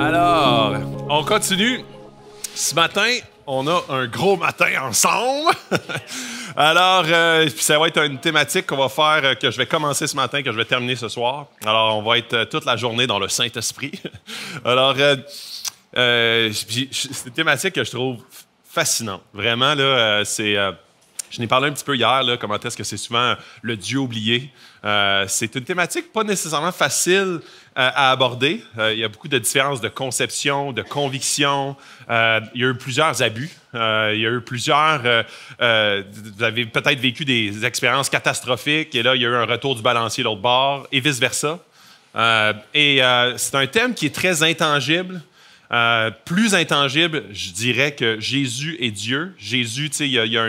Alors, on continue. Ce matin, on a un gros matin ensemble. Alors, ça va être une thématique qu'on va faire, que je vais commencer ce matin, que je vais terminer ce soir. Alors, on va être toute la journée dans le Saint-Esprit. Alors, c'est une thématique que je trouve fascinante. Vraiment, là, je n'ai parlé un petit peu hier, là, comment est-ce que c'est souvent le Dieu oublié. C'est une thématique pas nécessairement facile à aborder. Il y a beaucoup de différences de conception, de conviction. Il y a eu plusieurs abus. Il y a eu plusieurs... vous avez peut-être vécu des expériences catastrophiques et là, il y a eu un retour du balancier de l'autre bord et vice-versa. C'est un thème qui est très intangible. Plus intangible, je dirais que Jésus est Dieu. Jésus, tu sais,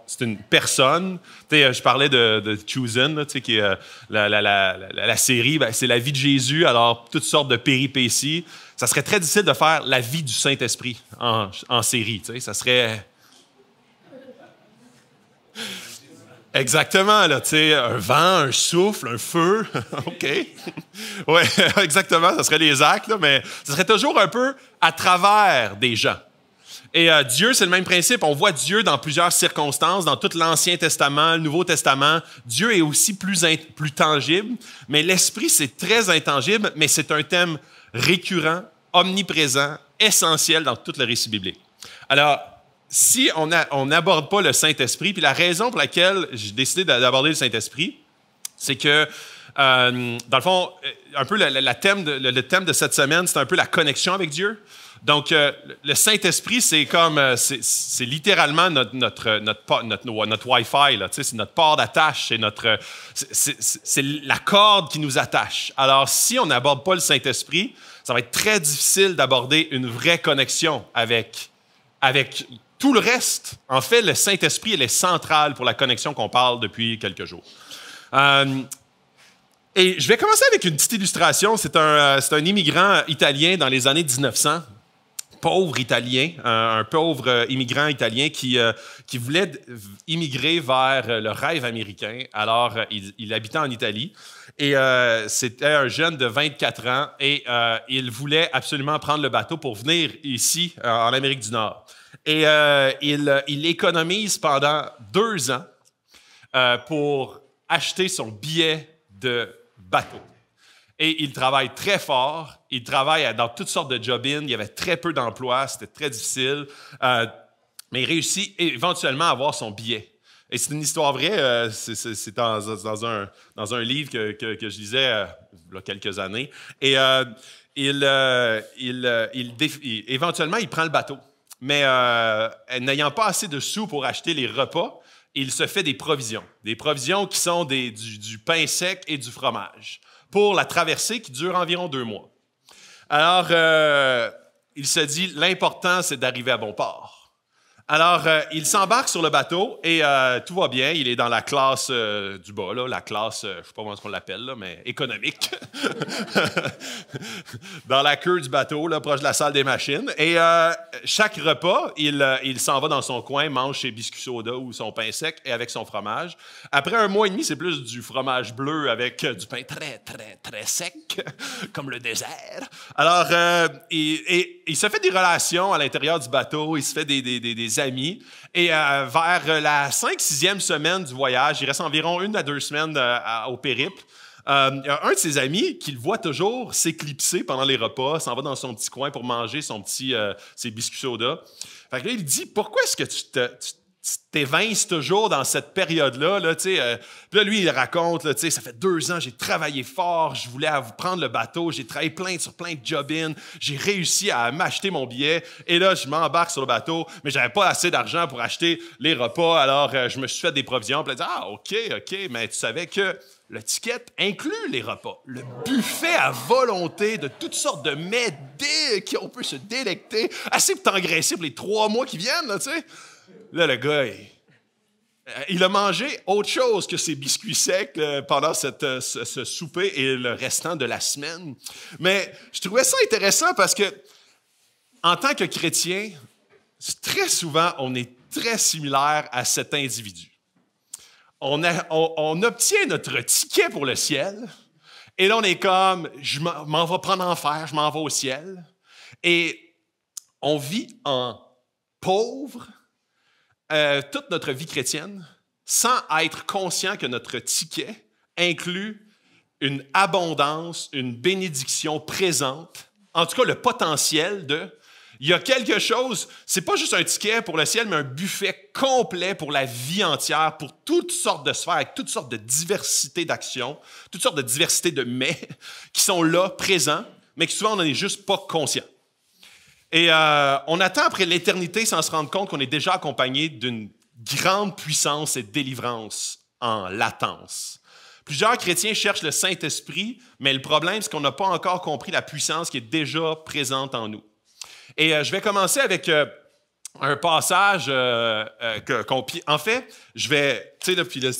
c'est une personne. Tu sais, je parlais de Chosen, là, tu sais, qui est la série. Ben, c'est la vie de Jésus. Alors, toutes sortes de péripéties. Ça serait très difficile de faire la vie du Saint-Esprit en série. Tu sais, ça serait exactement, là, tu sais, un vent, un souffle, un feu, OK. Oui, exactement, ça serait les actes, là, mais ça serait toujours un peu à travers des gens. Et Dieu, c'est le même principe. On voit Dieu dans plusieurs circonstances, dans tout l'Ancien Testament, le Nouveau Testament. Dieu est aussi plus tangible, mais l'Esprit, c'est très intangible, mais c'est un thème récurrent, omniprésent, essentiel dans tout le récit biblique. Alors, si on n'aborde pas le Saint-Esprit, puis la raison pour laquelle j'ai décidé d'aborder le Saint-Esprit, c'est que, dans le fond, un peu le thème de cette semaine, c'est un peu la connexion avec Dieu. Donc, le Saint-Esprit, c'est comme, c'est littéralement notre Wi-Fi, là, c'est notre port d'attache, c'est la corde qui nous attache. Alors, si on n'aborde pas le Saint-Esprit, ça va être très difficile d'aborder une vraie connexion avec tout le reste. En fait, le Saint-Esprit, il est central pour la connexion qu'on parle depuis quelques jours. Et je vais commencer avec une petite illustration. C'est un immigrant italien dans les années 1900, pauvre italien, un pauvre immigrant italien qui voulait immigrer vers le rêve américain. Alors, il habitait en Italie et c'était un jeune de 24 ans et il voulait absolument prendre le bateau pour venir ici, en Amérique du Nord. Et il économise pendant 2 ans pour acheter son billet de bateau. Et il travaille très fort. Il travaille dans toutes sortes de job-in. Il y avait très peu d'emplois. C'était très difficile. Mais il réussit éventuellement à avoir son billet. Et c'est une histoire vraie. C'est dans un livre que je lisais il y a quelques années. Et éventuellement, il prend le bateau. Mais n'ayant pas assez de sous pour acheter les repas, il se fait des provisions. Des provisions qui sont du pain sec et du fromage pour la traversée qui dure environ 2 mois. Alors, il se dit, l'important, c'est d'arriver à bon port. Alors, il s'embarque sur le bateau et tout va bien. Il est dans la classe du bas, là, la classe, je ne sais pas comment on l'appelle, là, mais économique. Dans la queue du bateau, là, proche de la salle des machines. Et chaque repas, il s'en va dans son coin, mange ses biscuits soda ou son pain sec et avec son fromage. Après 1 mois et demi, c'est plus du fromage bleu avec du pain très, très, très sec, comme le désert. Alors, il se fait des relations à l'intérieur du bateau, il se fait des amis. Et vers la 5e, 6e semaine du voyage, il reste environ 1 à 2 semaines au périple, il y a un de ses amis qui le voit toujours s'éclipser pendant les repas, s'en va dans son petit coin pour manger ses biscuits soda. Fait que là, il dit, pourquoi est-ce que tu t'évinces toujours dans cette période-là? Là, puis là, lui, il raconte, là, ça fait 2 ans, j'ai travaillé fort, je voulais prendre le bateau, j'ai travaillé sur plein de job-in, j'ai réussi à m'acheter mon billet, et là, je m'embarque sur le bateau, mais j'avais pas assez d'argent pour acheter les repas, alors je me suis fait des provisions. Puis il dit, ah, OK, mais tu savais que le ticket inclut les repas. Le buffet à volonté de toutes sortes de mets qu'on peut se délecter, assez pour t'engraisser pour les 3 mois qui viennent, là, tu sais. Là, le gars, il a mangé autre chose que ses biscuits secs pendant ce souper et le restant de la semaine. Mais je trouvais ça intéressant parce que, en tant que chrétien, très souvent, on est très similaire à cet individu. On obtient notre ticket pour le ciel, et là, on est comme, je m'en vais prendre enfer, je m'en vais au ciel. Et on vit en pauvre toute notre vie chrétienne sans être conscient que notre ticket inclut une abondance, une bénédiction présente, en tout cas le potentiel de... Il y a quelque chose, c'est pas juste un ticket pour le ciel, mais un buffet complet pour la vie entière, pour toutes sortes de sphères, avec toutes sortes de diversité d'actions, toutes sortes de diversité de mets qui sont là, présents, mais que souvent on n'en est juste pas conscient. Et on attend après l'éternité sans se rendre compte qu'on est déjà accompagné d'une grande puissance et délivrance en latence. Plusieurs chrétiens cherchent le Saint-Esprit, mais le problème, c'est qu'on n'a pas encore compris la puissance qui est déjà présente en nous. Et je vais commencer avec un passage en fait, je vais, tu sais, là, puis là,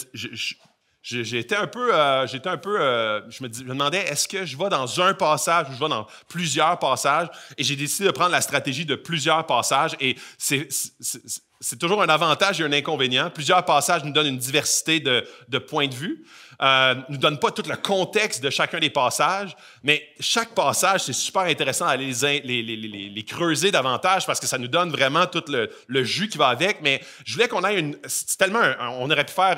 j'étais un peu, je me demandais, est-ce que je vais dans un passage ou je vais dans plusieurs passages? Et j'ai décidé de prendre la stratégie de plusieurs passages. Et c'est toujours un avantage et un inconvénient. Plusieurs passages nous donnent une diversité de points de vue. Ne nous donnent pas tout le contexte de chacun des passages, mais chaque passage, c'est super intéressant d'aller les creuser davantage parce que ça nous donne vraiment tout le jus qui va avec. Mais je voulais qu'on ait c'est tellement... on aurait pu faire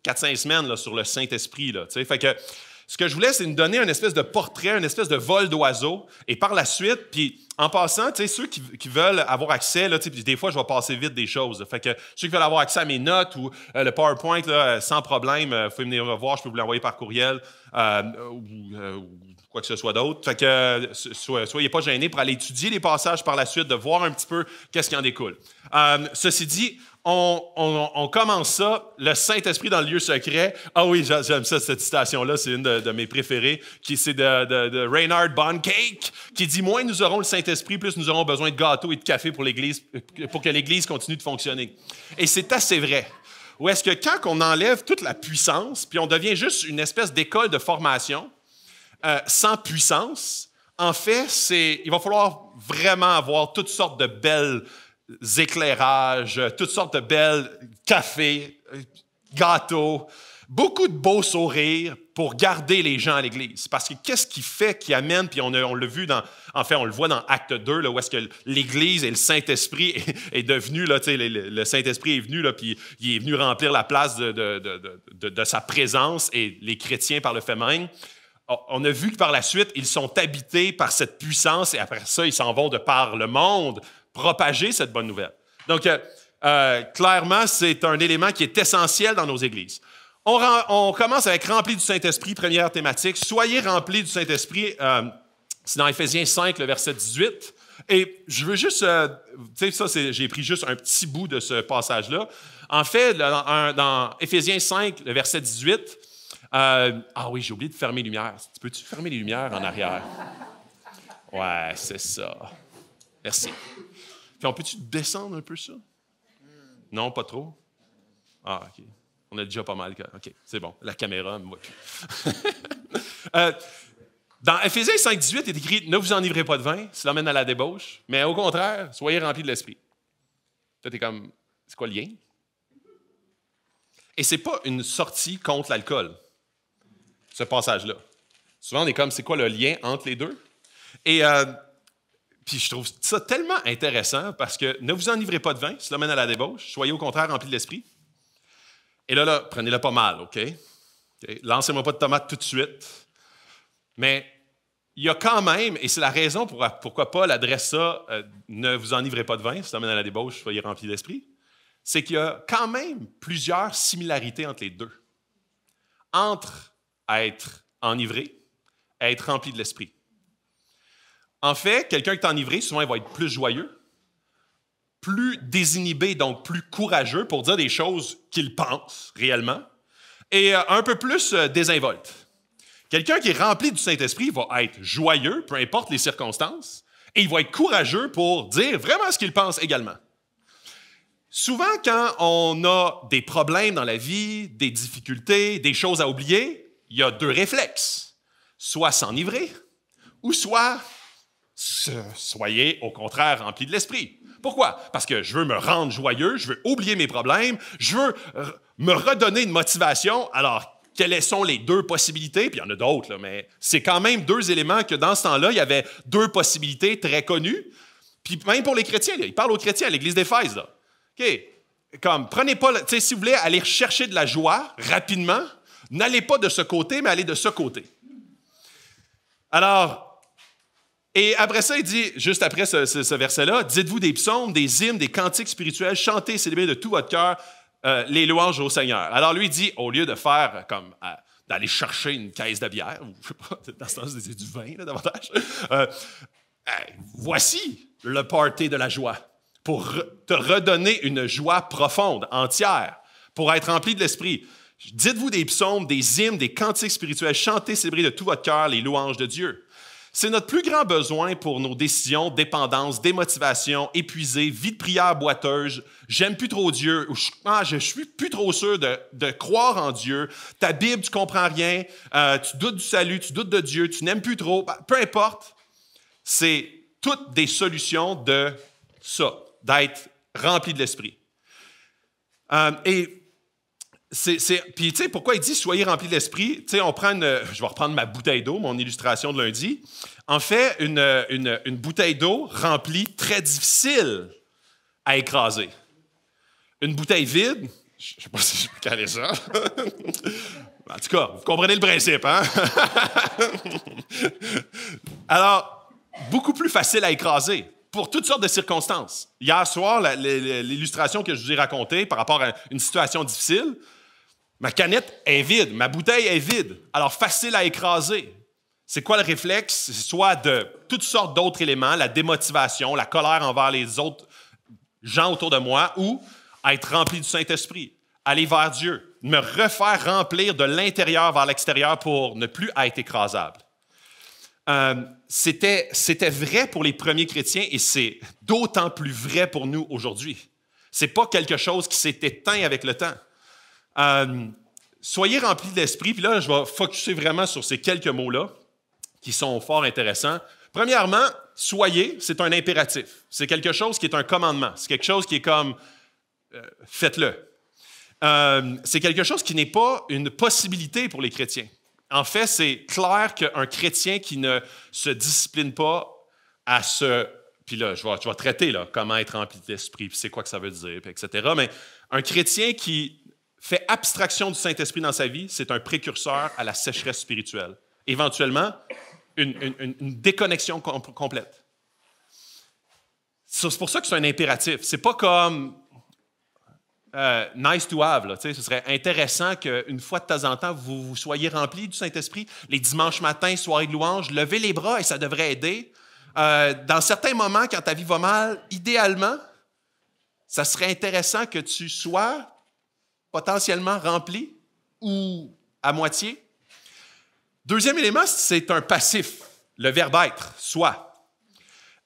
4-5 semaines là, sur le Saint-Esprit. Là, fait que ce que je voulais, c'est nous donner une espèce de portrait, une espèce de vol d'oiseau. Et par la suite, puis en passant, ceux qui veulent avoir accès, là, puis des fois, je vais passer vite des choses. Fait que ceux qui veulent avoir accès à mes notes ou le PowerPoint, là, sans problème, vous pouvez venir me voir, je peux vous l'envoyer par courriel ou quoi que ce soit d'autre. Fait que soyez pas gênés pour aller étudier les passages par la suite, de voir un petit peu qu'est-ce qui en découle. Ceci dit, on commence ça, le Saint-Esprit dans le lieu secret. Ah oui, j'aime ça, cette citation-là, c'est une de mes préférées, c'est de Reinhard Bonnke, qui dit « Moins nous aurons le Saint-Esprit, plus nous aurons besoin de gâteaux et de café pour que l'Église continue de fonctionner. » Et c'est assez vrai. Ou est-ce que quand on enlève toute la puissance, puis on devient juste une espèce d'école de formation sans puissance, en fait, il va falloir vraiment avoir toutes sortes de belles éclairages, toutes sortes de belles cafés, gâteaux, beaucoup de beaux sourires pour garder les gens à l'Église. Parce que qu'est-ce qui fait, qui amène, puis on l'a vu on le voit dans Acte 2, là, où est-ce que l'Église et le Saint-Esprit est devenu, là, le Saint-Esprit est venu, là, puis il est venu remplir la place de sa présence et les chrétiens par le fait même. On a vu que par la suite, ils sont habités par cette puissance et après ça, ils s'en vont de par le monde propager cette bonne nouvelle. Donc, clairement, c'est un élément qui est essentiel dans nos églises. On commence avec « Remplis du Saint-Esprit », première thématique. « Soyez remplis du Saint-Esprit », c'est dans Éphésiens 5, le verset 18. Et je veux juste, tu sais, ça, j'ai pris juste un petit bout de ce passage-là. En fait, dans Éphésiens 5, le verset 18, ah oui, j'ai oublié de fermer les lumières. Peux-tu fermer les lumières en arrière? Ouais, c'est ça. Merci. Puis on peut-tu descendre un peu ça? Non, pas trop? Ah, OK. On a déjà pas mal. OK, c'est bon. La caméra me voit plus. Dans Éphésiens 5, 18, il est écrit « Ne vous enivrez pas de vin, cela mène à la débauche, mais au contraire, soyez remplis de l'Esprit. » Toi, t'es comme, c'est quoi le lien? Et c'est pas une sortie contre l'alcool, ce passage-là. Souvent, on est comme, c'est quoi le lien entre les deux? Et puis je trouve ça tellement intéressant parce que ne vous enivrez pas de vin, cela mène à la débauche, soyez au contraire remplis de l'Esprit. Et là, prenez-le pas mal, OK? Lancez-moi pas de tomates tout de suite. Mais il y a quand même, et c'est la raison pourquoi Paul adresse ça, ne vous enivrez pas de vin, cela mène à la débauche, soyez remplis d'Esprit, c'est qu'il y a quand même plusieurs similarités entre les deux. Entre être enivré et être rempli de l'Esprit. En fait, quelqu'un qui est enivré, souvent, il va être plus joyeux, plus désinhibé, donc plus courageux pour dire des choses qu'il pense réellement, et un peu plus désinvolte. Quelqu'un qui est rempli du Saint-Esprit va être joyeux, peu importe les circonstances, et il va être courageux pour dire vraiment ce qu'il pense également. Souvent, quand on a des problèmes dans la vie, des difficultés, des choses à oublier, il y a deux réflexes. Soit s'enivrer, ou soit soyez au contraire rempli de l'Esprit. Pourquoi? Parce que je veux me rendre joyeux, je veux oublier mes problèmes, je veux me redonner une motivation. Alors, quelles sont les deux possibilités, puis il y en a d'autres, là, mais c'est quand même deux éléments que dans ce temps-là, il y avait deux possibilités très connues. Puis même pour les chrétiens, là, il parle aux chrétiens à l'église d'Éphèse. Là. OK, comme, prenez pas, si vous voulez aller chercher de la joie rapidement, n'allez pas de ce côté, mais allez de ce côté. Alors, et après ça, il dit, juste après ce verset-là, dites-vous des psaumes, des hymnes, des cantiques spirituels, chantez, célébrez de tout votre cœur les louanges au Seigneur. Alors lui, il dit, au lieu de faire comme d'aller chercher une caisse de bière, ou je sais pas, dans ce temps c'est du vin, là, davantage, voici le party de la joie, pour te redonner une joie profonde, entière, pour être rempli de l'esprit. Dites-vous des psaumes, des hymnes, des cantiques spirituels, chantez, célébrez de tout votre cœur les louanges de Dieu. C'est notre plus grand besoin pour nos décisions, dépendance, démotivation, épuisée, vie de prière boiteuse, j'aime plus trop Dieu, ou je suis plus trop sûr de croire en Dieu, ta Bible, tu comprends rien, tu doutes du salut, tu doutes de Dieu, tu n'aimes plus trop, peu importe, c'est toutes des solutions de ça, d'être rempli de l'esprit. Puis, tu sais, pourquoi il dit « soyez remplis de l'esprit », tu sais, je vais reprendre ma bouteille d'eau, mon illustration de lundi. En fait, une bouteille d'eau remplie, très difficile à écraser. Une bouteille vide, je ne sais pas si je peux caler ça. En tout cas, vous comprenez le principe, hein? Alors, beaucoup plus facile à écraser, pour toutes sortes de circonstances. Hier soir, l'illustration que je vous ai racontée par rapport à une situation difficile, ma canette est vide, ma bouteille est vide, alors facile à écraser. C'est quoi le réflexe? C'est soit de toutes sortes d'autres éléments, la démotivation, la colère envers les autres gens autour de moi, ou être rempli du Saint-Esprit, aller vers Dieu, me refaire remplir de l'intérieur vers l'extérieur pour ne plus être écrasable. C'était vrai pour les premiers chrétiens et c'est d'autant plus vrai pour nous aujourd'hui. Ce n'est pas quelque chose qui s'est éteint avec le temps. Soyez remplis de l'esprit, puis là, je vais focusser vraiment sur ces quelques mots-là qui sont fort intéressants. Premièrement, soyez, c'est un impératif. C'est quelque chose qui est un commandement. C'est quelque chose qui est comme, faites-le. C'est quelque chose qui n'est pas une possibilité pour les chrétiens. En fait, c'est clair qu'un chrétien qui ne se discipline pas à ce... Puis là, je vais traiter là, comment être rempli d'esprit, puis c'est quoi que ça veut dire, puis etc. Mais un chrétien qui fait abstraction du Saint-Esprit dans sa vie, c'est un précurseur à la sécheresse spirituelle. Éventuellement, une déconnexion complète. C'est pour ça que c'est un impératif. C'est pas comme nice to have. Là, ce serait intéressant qu'une fois de temps en temps, vous soyez remplis du Saint-Esprit. Les dimanches matins, soirée de louange, levez les bras et ça devrait aider. Dans certains moments, quand ta vie va mal, idéalement, ça serait intéressant que tu sois potentiellement rempli ou à moitié. Deuxième élément, c'est un passif, le verbe être, soit.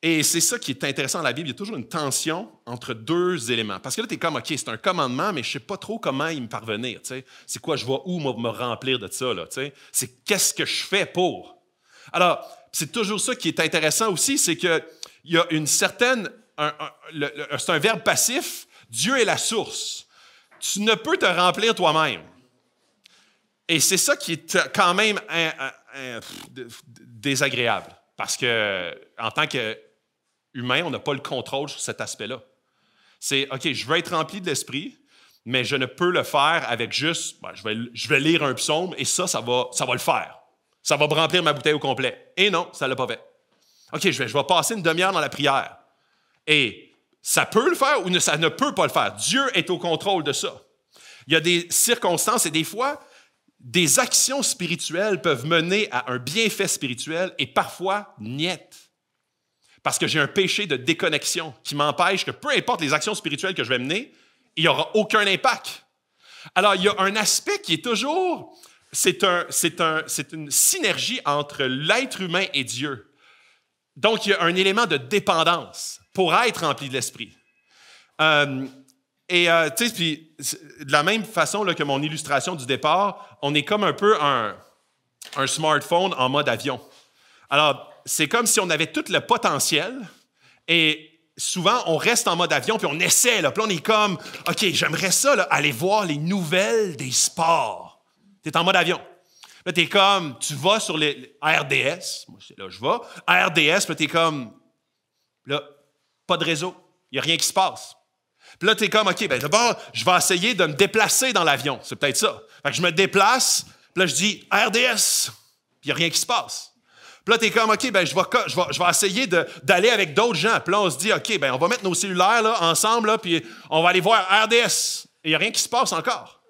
Et c'est ça qui est intéressant dans la Bible, il y a toujours une tension entre deux éléments. Parce que là, tu es comme, OK, c'est un commandement, mais je ne sais pas trop comment y me parvenir. T'sais. C'est quoi, je vais où me remplir de ça? Là, c'est qu'est-ce que je fais pour? Alors, c'est toujours ça qui est intéressant aussi, c'est qu'il y a une certaine... c'est un verbe passif, Dieu est la source. Tu ne peux te remplir toi-même. Et c'est ça qui est quand même désagréable. Parce qu'en tant qu'humain, on n'a pas le contrôle sur cet aspect-là. C'est, OK, je veux être rempli de l'esprit, mais je ne peux le faire avec juste, je vais lire un psaume et ça va le faire. Ça va me remplir ma bouteille au complet. Et non, ça ne l'a pas fait. OK, je vais passer une demi-heure dans la prière. Et ça peut le faire ou ça ne peut pas le faire. Dieu est au contrôle de ça. Il y a des circonstances et des fois, des actions spirituelles peuvent mener à un bienfait spirituel et parfois, niet. Parce que j'ai un péché de déconnexion qui m'empêche que peu importe les actions spirituelles que je vais mener, il n'y aura aucun impact. Alors, il y a un aspect qui est toujours... C'est une synergie entre l'être humain et Dieu. Donc, il y a un élément de dépendance pour être rempli de l'esprit. Tu sais, puis de la même façon là, que mon illustration du départ, on est comme un peu un smartphone en mode avion. Alors, c'est comme si on avait tout le potentiel et souvent, on reste en mode avion puis on essaie. Là, puis on est comme, OK, j'aimerais ça, là, aller voir les nouvelles des sports. Tu es en mode avion. Là, tu es comme, tu vas sur les RDS. Moi, c'est là je vais. RDS, puis tu es comme, là, pas de réseau. Il n'y a rien qui se passe. Puis là, tu es comme, OK, bien d'abord, je vais essayer de me déplacer dans l'avion. C'est peut-être ça. Fait que je me déplace, puis là, je dis RDS, puis il n'y a rien qui se passe. Puis là, tu es comme, OK, bien je vais essayer d'aller avec d'autres gens. Puis là, on se dit, OK, bien on va mettre nos cellulaires là, ensemble, là, puis on va aller voir RDS. Et il n'y a rien qui se passe encore.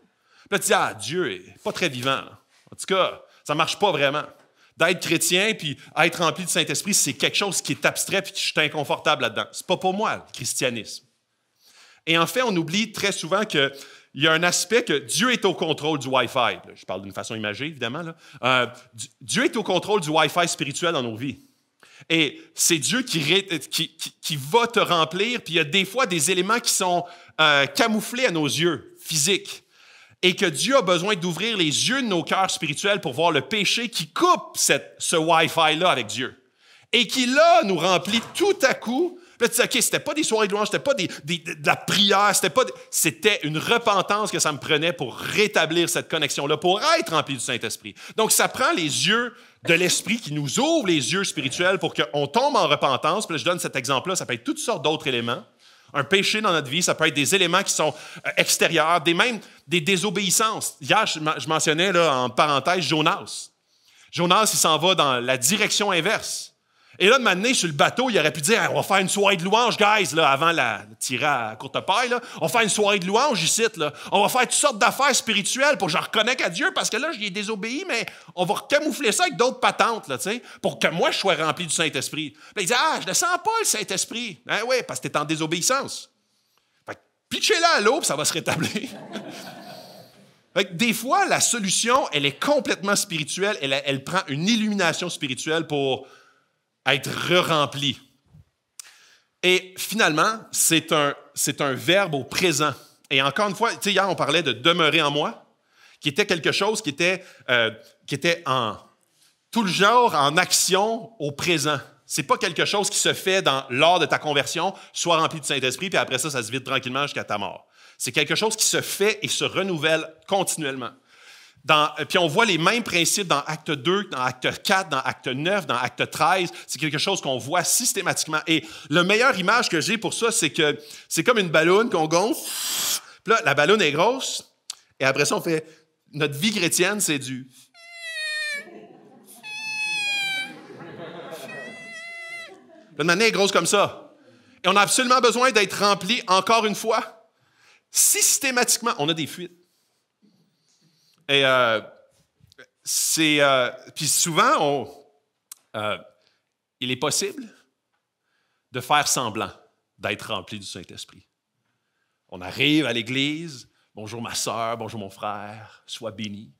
Puis là, tu dis, ah, Dieu n'est pas très vivant. Là. En tout cas, ça ne marche pas vraiment. D'être chrétien puis être rempli du Saint-Esprit, c'est quelque chose qui est abstrait puis que je suis inconfortable là-dedans. C'est pas pour moi, le christianisme. Et en fait, on oublie très souvent qu'il y a un aspect que Dieu est au contrôle du Wi-Fi. Je parle d'une façon imagée, évidemment. Là. Dieu est au contrôle du Wi-Fi spirituel dans nos vies. Et c'est Dieu qui va te remplir, puis il y a des fois des éléments qui sont camouflés à nos yeux, physiques. Et que Dieu a besoin d'ouvrir les yeux de nos cœurs spirituels pour voir le péché qui coupe ce Wi-Fi-là avec Dieu. Et qui, là, nous remplit tout à coup. Là, tu dis, OK, c'était pas des soirées de louange, c'était pas de la prière, c'était une repentance que ça me prenait pour rétablir cette connexion-là, pour être rempli du Saint-Esprit. Donc, ça prend les yeux de l'Esprit qui nous ouvre les yeux spirituels pour qu'on tombe en repentance. Puis là, je donne cet exemple-là, ça peut être toutes sortes d'autres éléments. Un péché dans notre vie, ça peut être des éléments qui sont extérieurs, même des désobéissances. Hier, je mentionnais là, en parenthèse Jonas. Jonas, il s'en va dans la direction inverse. Et là, de m'amener sur le bateau, il aurait pu dire hey, on va faire une soirée de louange, guys, là, avant la tirer à courte paille. Là. On va faire une soirée de louange ici. Là. On va faire toutes sortes d'affaires spirituelles pour que je reconnecte à Dieu parce que là, j'y ai désobéi, mais on va camoufler ça avec d'autres patentes là, pour que moi, je sois rempli du Saint-Esprit. Là, il dit je ne sens pas le Saint-Esprit. Ben oui, parce que tu es en désobéissance. Fait que pitchez-la à l'eau, puis ça va se rétablir. Fait que des fois, la solution, elle est complètement spirituelle. Elle prend une illumination spirituelle pour être re-rempli. Et finalement, c'est un verbe au présent. Et encore une fois, hier, on parlait de demeurer en moi, qui était quelque chose qui était en tout le genre, en action au présent. C'est pas quelque chose qui se fait lors de ta conversion, sois rempli du Saint-Esprit, puis après ça se vide tranquillement jusqu'à ta mort. C'est quelque chose qui se fait et se renouvelle continuellement. Puis on voit les mêmes principes dans Acte 2, dans Acte 4, dans Acte 9, dans Acte 13. C'est quelque chose qu'on voit systématiquement. Et la meilleure image que j'ai pour ça, c'est que c'est comme une ballonne qu'on gonfle. Puis là, la ballonne est grosse. Et après ça, on fait... Notre vie chrétienne, c'est du... La manée est grosse comme ça. Et on a absolument besoin d'être rempli encore une fois. Systématiquement, on a des fuites. Et puis souvent, il est possible de faire semblant d'être rempli du Saint-Esprit. On arrive à l'église, bonjour ma sœur, bonjour mon frère, sois béni.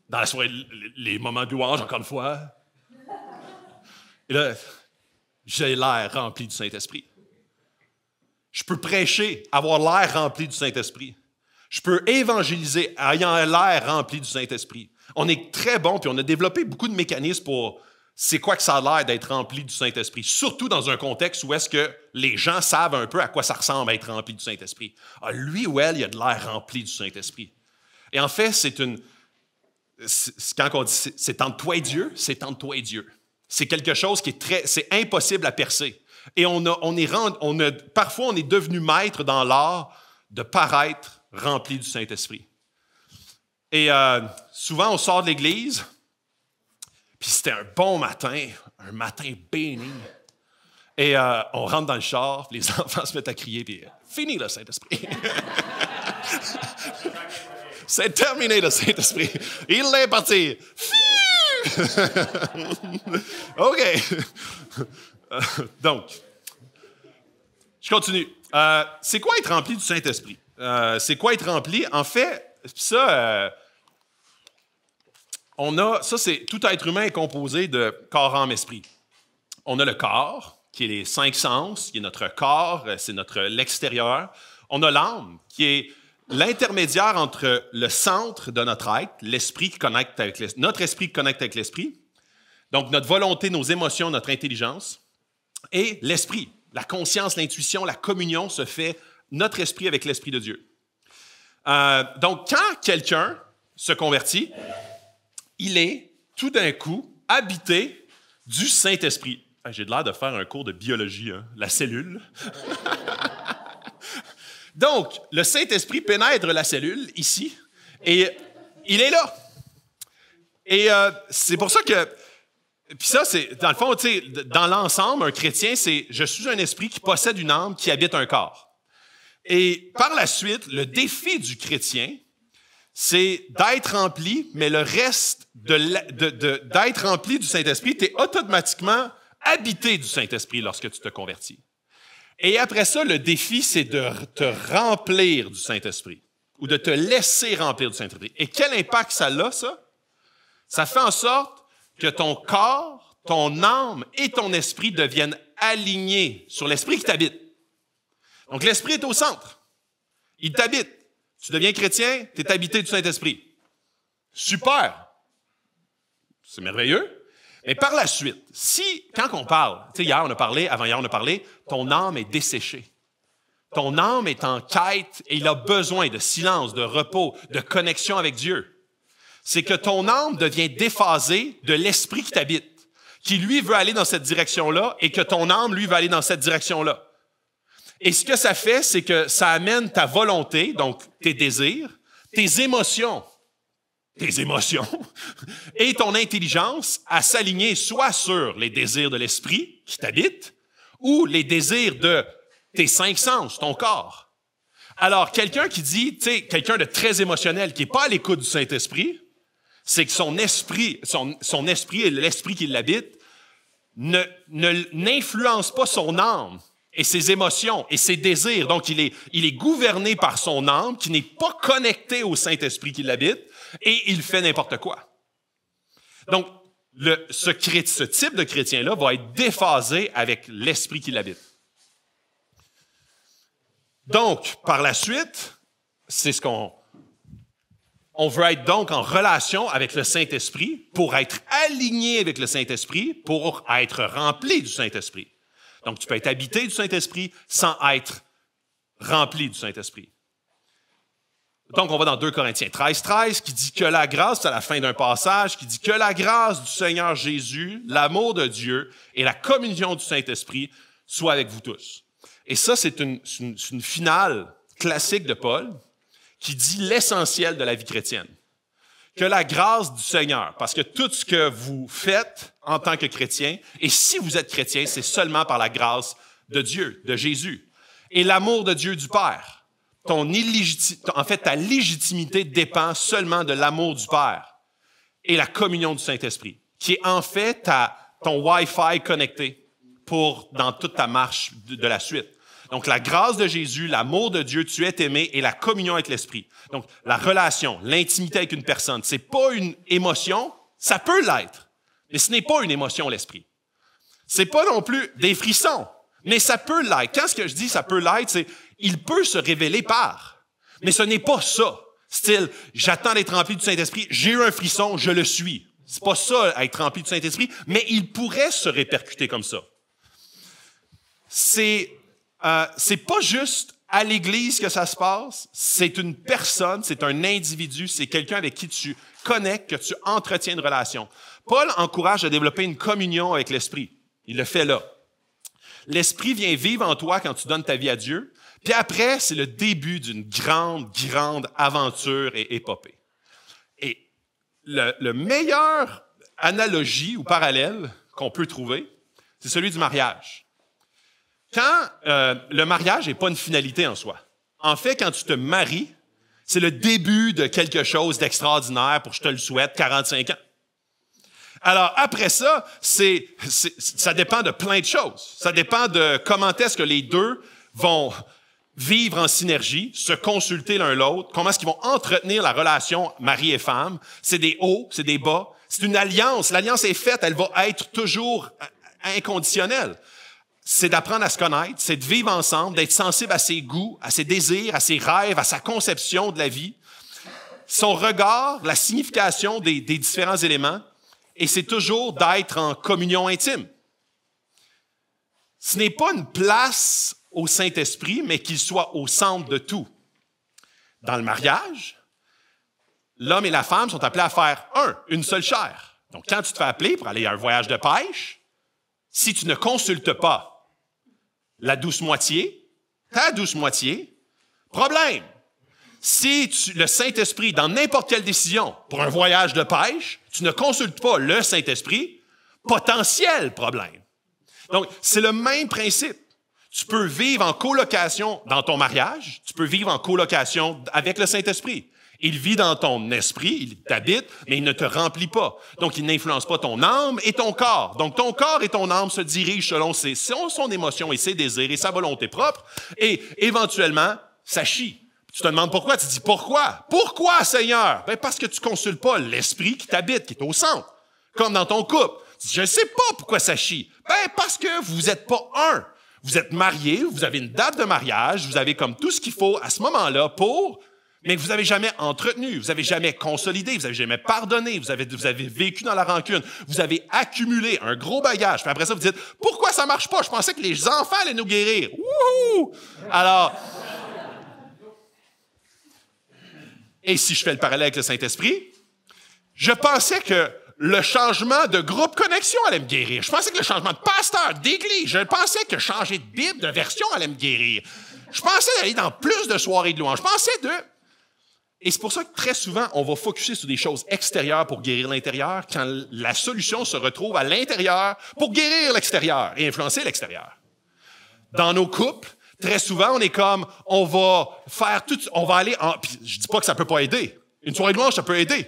Dans la soirée, les moments de louange, encore une fois. Et là, j'ai l'air rempli du Saint-Esprit. Je peux prêcher, avoir l'air rempli du Saint-Esprit. Je peux évangéliser ayant l'air rempli du Saint-Esprit. On est très bon, puis on a développé beaucoup de mécanismes pour c'est quoi que ça a l'air d'être rempli du Saint-Esprit, surtout dans un contexte où est-ce que les gens savent un peu à quoi ça ressemble à être rempli du Saint-Esprit. Ah, lui ou elle, il a de l'air rempli du Saint-Esprit. Et en fait, quand on dit c'est entre toi et Dieu, c'est entre toi et Dieu. C'est quelque chose qui c'est impossible à percer. Et parfois, on est devenu maître dans l'art de paraître rempli du Saint-Esprit. Et souvent, on sort de l'église, puis c'était un bon matin, un matin béni. Et on rentre dans le char, puis les enfants se mettent à crier, puis fini le Saint-Esprit. C'est terminé le Saint-Esprit. Il est parti. OK. Donc, je continue. C'est quoi être rempli du Saint-Esprit? C'est quoi être rempli? En fait, ça, tout être humain est composé de corps, âme, esprit. On a le corps, qui est les 5 sens, qui est notre corps, c'est l'extérieur. On a l'âme, qui est l'intermédiaire entre le centre de notre être, l'esprit qui connecte avec notre esprit qui connecte avec l'esprit, donc notre volonté, nos émotions, notre intelligence, et l'esprit, la conscience, l'intuition, la communion se fait notre esprit avec l'Esprit de Dieu. Donc, quand quelqu'un se convertit, il est tout d'un coup habité du Saint-Esprit. J'ai l'air de faire un cours de biologie, hein? La cellule. Donc, le Saint-Esprit pénètre la cellule, ici, et il est là. Et c'est pour ça que... Puis ça, c'est, dans le fond, tu sais, dans l'ensemble, un chrétien, c'est « je suis un esprit qui possède une âme qui habite un corps ». Et par la suite, le défi du chrétien, c'est d'être rempli, mais le reste d'être rempli du Saint-Esprit, tu es automatiquement habité du Saint-Esprit lorsque tu te convertis. Et après ça, le défi, c'est de te remplir du Saint-Esprit ou de te laisser remplir du Saint-Esprit. Et quel impact ça a, ça? Ça fait en sorte que ton corps, ton âme et ton esprit deviennent alignés sur l'esprit qui t'habite. Donc, l'esprit est au centre. Il t'habite. Tu deviens chrétien, tu es habité du Saint-Esprit. Super! C'est merveilleux. Mais par la suite, quand on parle, tu sais, avant-hier, on a parlé, ton âme est desséchée. Ton âme est en quête et il a besoin de silence, de repos, de connexion avec Dieu. C'est que ton âme devient déphasée de l'esprit qui t'habite, qui lui veut aller dans cette direction-là et que ton âme, lui, va aller dans cette direction-là. Et ce que ça fait, c'est que ça amène ta volonté, donc tes désirs, tes émotions et ton intelligence à s'aligner soit sur les désirs de l'esprit qui t'habite ou les désirs de tes 5 sens, ton corps. Alors, quelqu'un qui dit, tu sais, quelqu'un de très émotionnel qui n'est pas à l'écoute du Saint-Esprit, c'est que son esprit et l'esprit qui l'habite n'influence pas son âme et ses émotions et ses désirs. Donc, il est gouverné par son âme qui n'est pas connecté au Saint-Esprit qui l'habite et il fait n'importe quoi. Donc, ce type de chrétien-là va être déphasé avec l'esprit qui l'habite. Donc, par la suite, c'est ce qu'on veut être donc en relation avec le Saint-Esprit pour être aligné avec le Saint-Esprit, pour être rempli du Saint-Esprit. Donc, tu peux être habité du Saint-Esprit sans être rempli du Saint-Esprit. Donc, on va dans 2 Corinthiens 13 qui dit que la grâce, c'est à la fin d'un passage, qui dit que la grâce du Seigneur Jésus, l'amour de Dieu et la communion du Saint-Esprit soient avec vous tous. Et ça, c'est une finale classique de Paul qui dit l'essentiel de la vie chrétienne. Que la grâce du Seigneur, parce que tout ce que vous faites en tant que chrétien, et si vous êtes chrétien, c'est seulement par la grâce de Dieu, de Jésus. Et l'amour de Dieu du Père. Ta légitimité dépend seulement de l'amour du Père et la communion du Saint-Esprit, qui est en fait ton Wi-Fi connecté dans toute ta marche de la suite. Donc, la grâce de Jésus, l'amour de Dieu, tu es aimé et la communion avec l'Esprit. Donc, la relation, l'intimité avec une personne, c'est pas une émotion, ça peut l'être, mais ce n'est pas une émotion, l'Esprit. C'est pas non plus des frissons, mais ça peut l'être. Quand ce que je dis ça peut l'être, c'est il peut se révéler par, mais ce n'est pas ça. Style, j'attends d'être rempli du Saint-Esprit, j'ai eu un frisson, je le suis. C'est pas ça, être rempli du Saint-Esprit, mais il pourrait se répercuter comme ça. C'est pas juste à l'Église que ça se passe, c'est une personne, c'est un individu, c'est quelqu'un avec qui tu connectes, que tu entretiens une relation. Paul encourage à développer une communion avec l'Esprit. Il le fait là. L'Esprit vient vivre en toi quand tu donnes ta vie à Dieu, puis après, c'est le début d'une grande, grande aventure et épopée. Et le meilleur analogie ou parallèle qu'on peut trouver, c'est celui du mariage. Quand le mariage n'est pas une finalité en soi. En fait, quand tu te maries, c'est le début de quelque chose d'extraordinaire pour, je te le souhaite, 45 ans. Alors, après ça, ça dépend de plein de choses. Ça dépend de comment est-ce que les deux vont vivre en synergie, se consulter l'un l'autre, comment est-ce qu'ils vont entretenir la relation mari et femme. C'est des hauts, c'est des bas. C'est une alliance. L'alliance est faite, elle va être toujours inconditionnelle. C'est d'apprendre à se connaître, c'est de vivre ensemble, d'être sensible à ses goûts, à ses désirs, à ses rêves, à sa conception de la vie. Son regard, la signification des différents éléments, et c'est toujours d'être en communion intime. Ce n'est pas une place au Saint-Esprit, mais qu'il soit au centre de tout. Dans le mariage, l'homme et la femme sont appelés à faire une seule chair. Donc, quand tu te fais appeler pour aller à un voyage de pêche, si tu ne consultes pas la douce moitié, ta douce moitié, problème. Si le Saint-Esprit, dans n'importe quelle décision pour un voyage de pêche, tu ne consultes pas le Saint-Esprit, potentiel problème. Donc, c'est le même principe. Tu peux vivre en colocation dans ton mariage, tu peux vivre en colocation avec le Saint-Esprit. Il vit dans ton esprit, il t'habite, mais il ne te remplit pas. Donc, il n'influence pas ton âme et ton corps. Donc, ton corps et ton âme se dirigent selon son émotion et ses désirs et sa volonté propre. Et éventuellement, ça chie. Tu te demandes pourquoi? Tu te dis pourquoi? Pourquoi, Seigneur? Ben, parce que tu ne consultes pas l'esprit qui t'habite, qui est au centre. Comme dans ton couple. Tu dis, je ne sais pas pourquoi ça chie. Ben, parce que vous n'êtes pas un. Vous êtes mariés, vous avez une date de mariage, vous avez comme tout ce qu'il faut à ce moment-là mais que vous n'avez jamais entretenu, vous n'avez jamais consolidé, vous n'avez jamais pardonné, vous avez vécu dans la rancune, vous avez accumulé un gros bagage. Puis après ça, vous dites, pourquoi ça marche pas? Je pensais que les enfants allaient nous guérir. Wouhou! Alors, et si je fais le parallèle avec le Saint-Esprit, je pensais que le changement de groupe connexion allait me guérir. Je pensais que le changement de pasteur, d'église, je pensais que changer de Bible, de version allait me guérir. Je pensais d'aller dans plus de soirées de louange. Je pensais Et c'est pour ça que très souvent, on va focusser sur des choses extérieures pour guérir l'intérieur, quand la solution se retrouve à l'intérieur pour guérir l'extérieur et influencer l'extérieur. Dans nos couples, très souvent, on est comme, on va aller puis je dis pas que ça peut pas aider. Une soirée de louange, ça peut aider.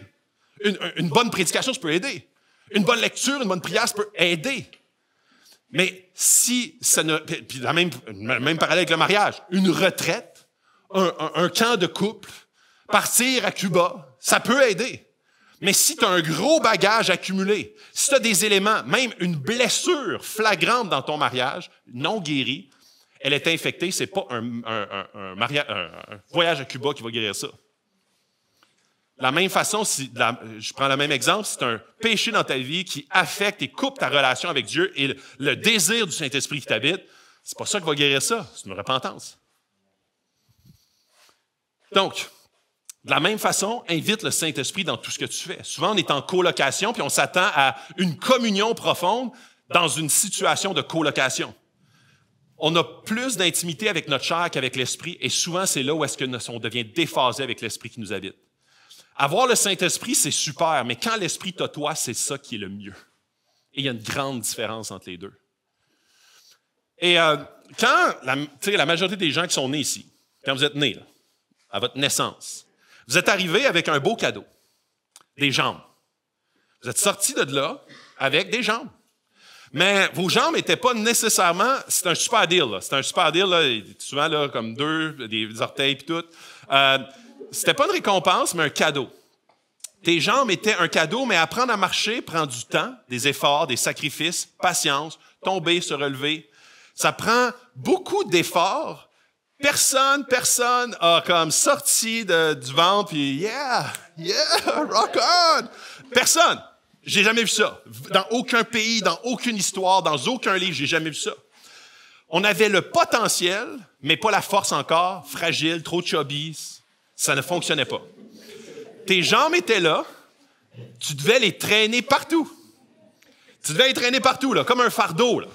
Une bonne prédication, ça peut aider. Une bonne lecture, une bonne prière, ça peut aider. Mais si ça ne... Puis même parallèle avec le mariage, une retraite, un camp de couple, partir à Cuba, ça peut aider. Mais si tu as un gros bagage accumulé, si tu as des éléments, même une blessure flagrante dans ton mariage, non guérie, elle est infectée, c'est pas un voyage à Cuba qui va guérir ça. De la même façon, je prends le même exemple, c'est un péché dans ta vie qui affecte et coupe ta relation avec Dieu et le désir du Saint-Esprit qui t'habite, c'est pas ça qui va guérir ça, c'est une repentance. Donc, de la même façon, invite le Saint-Esprit dans tout ce que tu fais. Souvent, on est en colocation puis on s'attend à une communion profonde dans une situation de colocation. On a plus d'intimité avec notre chair qu'avec l'Esprit et souvent, c'est là où est-ce que on devient déphasé avec l'Esprit qui nous habite. Avoir le Saint-Esprit, c'est super, mais quand l'Esprit t'a toi, c'est ça qui est le mieux. Et il y a une grande différence entre les deux. Et quand la majorité des gens qui sont nés ici, quand vous êtes nés, là, à votre naissance, vous êtes arrivés avec un beau cadeau, des jambes. Vous êtes sortis de là avec des jambes. Mais vos jambes n'étaient pas nécessairement... C'est un super deal, là. C'est un super deal, là, souvent là, comme des orteils et tout. C'était pas une récompense, mais un cadeau. Tes jambes étaient un cadeau, mais apprendre à marcher prend du temps, des efforts, des sacrifices, patience, tomber, se relever. Ça prend beaucoup d'efforts. Personne a comme sorti du ventre, puis yeah, rock on! Personne. J'ai jamais vu ça. Dans aucun pays, dans aucune histoire, dans aucun livre, j'ai jamais vu ça. On avait le potentiel, mais pas la force encore, fragile, trop chubby. Ça ne fonctionnait pas. Tes jambes étaient là, tu devais les traîner partout. Tu devais les traîner partout, là, comme un fardeau. Là.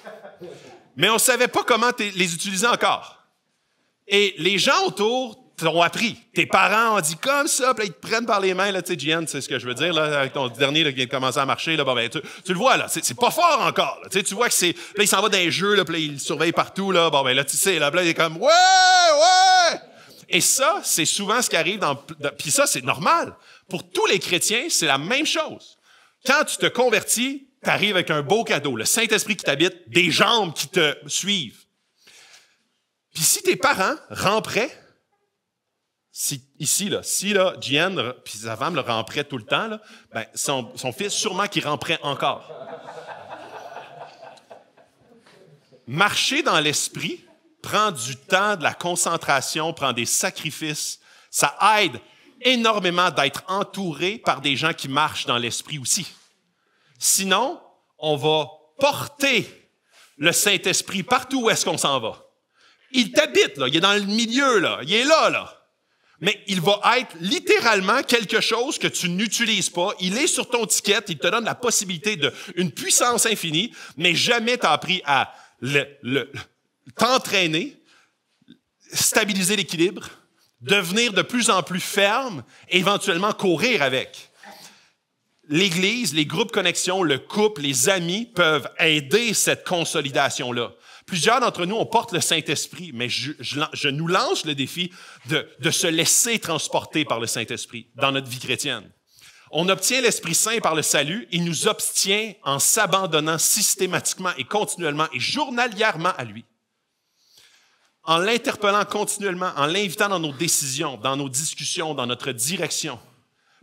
Mais on ne savait pas comment les utiliser encore. Et les gens autour t'ont appris. Tes parents ont dit comme ça, puis là, ils te prennent par les mains, là, tu sais, Gian, c'est ce que je veux dire, là, avec ton dernier là, qui vient de commencer à marcher, là, bon, ben, tu le vois, là, c'est pas fort encore, là, tu vois que c'est, là, il s'en va dans les jeux, là, puis là, il surveille partout, là, bon, ben, là, tu sais, là, il est comme, ouais! Et ça, c'est souvent ce qui arrive puis ça, c'est normal. Pour tous les chrétiens, c'est la même chose. Quand tu te convertis, tu arrives avec un beau cadeau, le Saint-Esprit qui t'habite, des jambes qui te suivent. Puis si tes parents ramperaient, si Gian, puis sa femme le ramperaient tout le temps, là, ben, son fils, sûrement qu'il ramperait encore. Marcher dans l'Esprit prend du temps, de la concentration, prend des sacrifices. Ça aide énormément d'être entouré par des gens qui marchent dans l'Esprit aussi. Sinon, on va porter le Saint-Esprit partout où est-ce qu'on s'en va. Il t'habite, là. Il est dans le milieu, là. Il est là, là. mais il va être littéralement quelque chose que tu n'utilises pas. Il est sur ton ticket, il te donne la possibilité d'une puissance infinie, mais jamais tu as appris à t'entraîner, stabiliser l'équilibre, devenir de plus en plus ferme, éventuellement courir avec. L'Église, les groupes connexion, le couple, les amis peuvent aider cette consolidation-là. Plusieurs d'entre nous, on porte le Saint-Esprit, mais je nous lance le défi de se laisser transporter par le Saint-Esprit dans notre vie chrétienne. On obtient l'Esprit Saint par le salut, il nous obtient en s'abandonnant systématiquement et continuellement et journalièrement à lui. En l'interpellant continuellement, en l'invitant dans nos décisions, dans nos discussions, dans notre direction.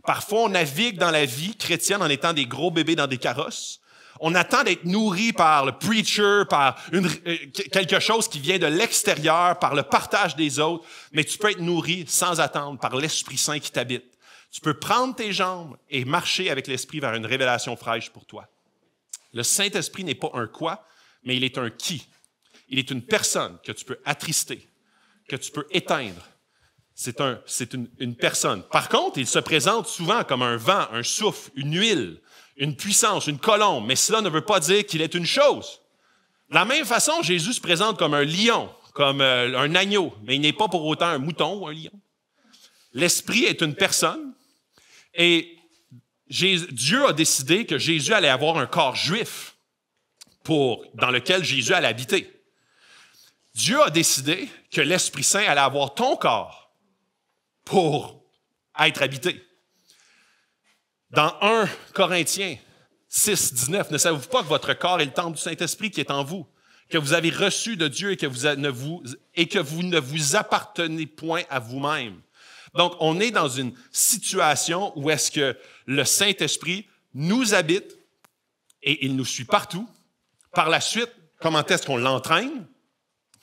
Parfois, on navigue dans la vie chrétienne en étant des gros bébés dans des carrosses. On attend d'être nourri par le preacher, par quelque chose qui vient de l'extérieur, par le partage des autres, mais tu peux être nourri sans attendre par l'Esprit Saint qui t'habite. Tu peux prendre tes jambes et marcher avec l'Esprit vers une révélation fraîche pour toi. Le Saint-Esprit n'est pas un quoi, mais il est un qui. Il est une personne que tu peux attrister, que tu peux éteindre. C'est une personne. Par contre, il se présente souvent comme un vent, un souffle, une huile, une puissance, une colombe, mais cela ne veut pas dire qu'il est une chose. De la même façon, Jésus se présente comme un lion, comme un agneau, mais il n'est pas pour autant un mouton ou un lion. L'Esprit est une personne et Dieu a décidé que Jésus allait avoir un corps juif dans lequel Jésus allait habiter. Dieu a décidé que l'Esprit Saint allait avoir ton corps pour être habité. Dans 1 Corinthiens 6, 19, ne savez-vous pas que votre corps est le temple du Saint-Esprit qui est en vous, que vous avez reçu de Dieu et que vous ne vous appartenez point à vous-même. Donc, on est dans une situation où est-ce que le Saint-Esprit nous habite et il nous suit partout. Par la suite, comment est-ce qu'on l'entraîne?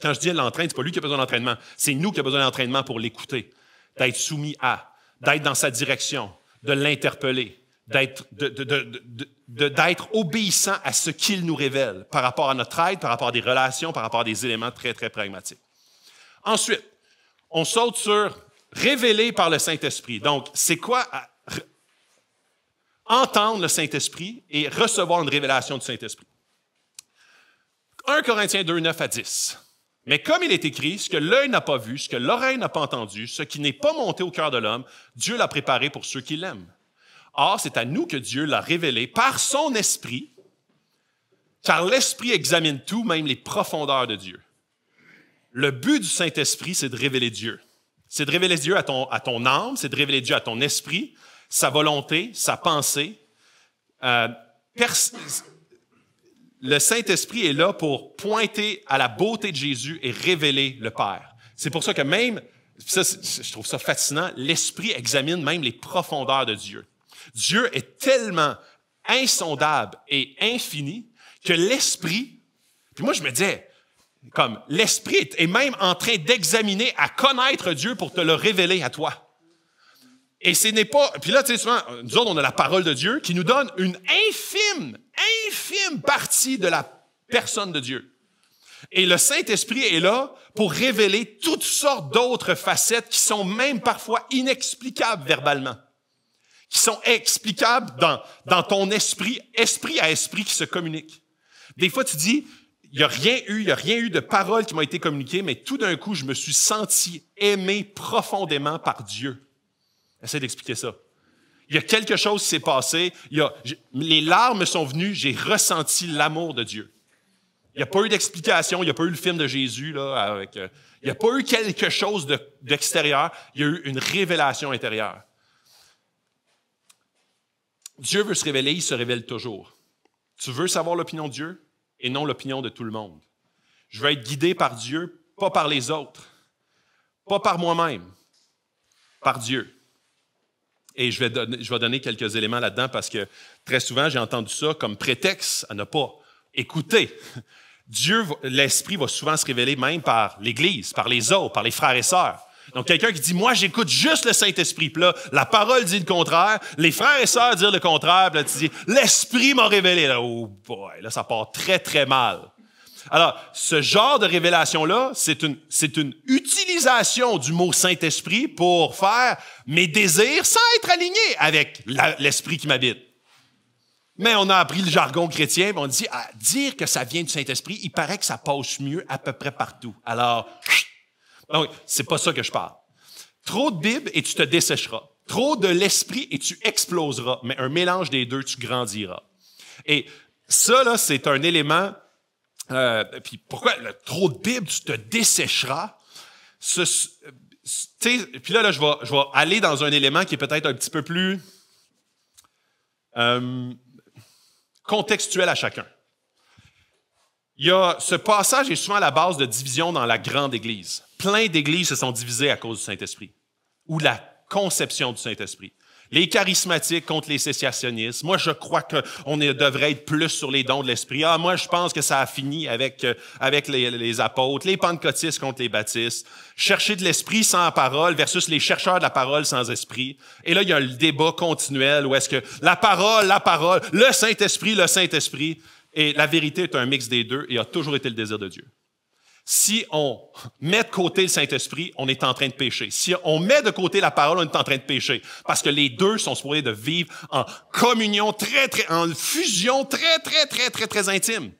Quand je dis l'entraîne, c'est pas lui qui a besoin d'entraînement, c'est nous qui avons besoin d'entraînement pour l'écouter, d'être soumis à, d'être dans sa direction, de l'interpeller, d'être obéissant à ce qu'il nous révèle par rapport à notre aide, par rapport à des relations, par rapport à des éléments très, très pragmatiques. Ensuite, on saute sur révélé par le Saint-Esprit. Donc, c'est quoi entendre le Saint-Esprit et recevoir une révélation du Saint-Esprit? 1 Corinthiens 2, 9 à 10. Mais comme il est écrit, ce que l'œil n'a pas vu, ce que l'oreille n'a pas entendu, ce qui n'est pas monté au cœur de l'homme, Dieu l'a préparé pour ceux qui l'aiment. Or, c'est à nous que Dieu l'a révélé par son Esprit, car l'Esprit examine tout, même les profondeurs de Dieu. Le but du Saint-Esprit, c'est de révéler Dieu. C'est de révéler Dieu à ton âme, c'est de révéler Dieu à ton esprit, sa volonté, sa pensée. Le Saint-Esprit est là pour pointer à la beauté de Jésus et révéler le Père. C'est pour ça que même, ça, je trouve ça fascinant, l'Esprit examine même les profondeurs de Dieu. Dieu est tellement insondable et infini que l'Esprit, puis moi je me disais, comme l'Esprit est même en train d'examiner, à connaître Dieu pour te le révéler à toi. Et ce n'est pas... Puis là, tu sais, souvent, nous autres, on a la parole de Dieu qui nous donne une infime partie de la personne de Dieu. Et le Saint-Esprit est là pour révéler toutes sortes d'autres facettes qui sont même parfois inexplicables verbalement, qui sont explicables dans ton esprit à esprit qui se communique. Des fois, tu dis, il n'y a rien eu de paroles qui m'ont été communiquées, mais tout d'un coup, je me suis senti aimé profondément par Dieu. Essaye d'expliquer ça. Il y a quelque chose qui s'est passé, les larmes sont venues, j'ai ressenti l'amour de Dieu. Il n'y a pas eu d'explication, il n'y a pas eu le film de Jésus, là, il n'y a pas eu quelque chose d'extérieur, il y a eu une révélation intérieure. Dieu veut se révéler, il se révèle toujours. Tu veux savoir l'opinion de Dieu et non l'opinion de tout le monde. Je veux être guidé par Dieu, pas par les autres, pas par moi-même, par Dieu. Et je vais donner quelques éléments là-dedans parce que très souvent, j'ai entendu ça comme prétexte à ne pas écouter. Dieu, l'Esprit va souvent se révéler même par l'Église, par les autres, par les frères et sœurs. Donc, quelqu'un qui dit, moi, j'écoute juste le Saint-Esprit. Puis là, la parole dit le contraire. Les frères et sœurs disent le contraire. Puis là, tu dis, l'Esprit m'a révélé. Là, oh boy, là, ça part très, très mal. Alors, ce genre de révélation-là, c'est une utilisation du mot Saint-Esprit pour faire mes désirs sans être aligné avec l'Esprit qui m'habite. Mais on a appris le jargon chrétien, on dit, dire que ça vient du Saint-Esprit, il paraît que ça passe mieux à peu près partout. Alors, donc, c'est pas ça que je parle. Trop de Bible et tu te dessécheras. Trop de l'Esprit et tu exploseras. Mais un mélange des deux, tu grandiras. Et ça, là, c'est un élément... puis pourquoi trop de Bible, tu te dessécheras? Puis là, je vais aller dans un élément qui est peut-être un petit peu plus contextuel à chacun. Ce passage est souvent à la base de division dans la grande Église. Plein d'églises se sont divisées à cause du Saint-Esprit ou la conception du Saint-Esprit. Les charismatiques contre les cessationnistes. Moi, je crois qu'on devrait être plus sur les dons de l'Esprit. Moi, je pense que ça a fini avec les apôtres. Les pentecôtistes contre les baptistes. Chercher de l'Esprit sans parole versus les chercheurs de la parole sans esprit. Et là, il y a le débat continuel où est-ce que la parole, le Saint-Esprit. Et la vérité est un mix des deux et a toujours été le désir de Dieu. Si on met de côté le Saint-Esprit, on est en train de pécher. Si on met de côté la parole, on est en train de pécher. Parce que les deux sont supposés de vivre en communion en fusion très intime.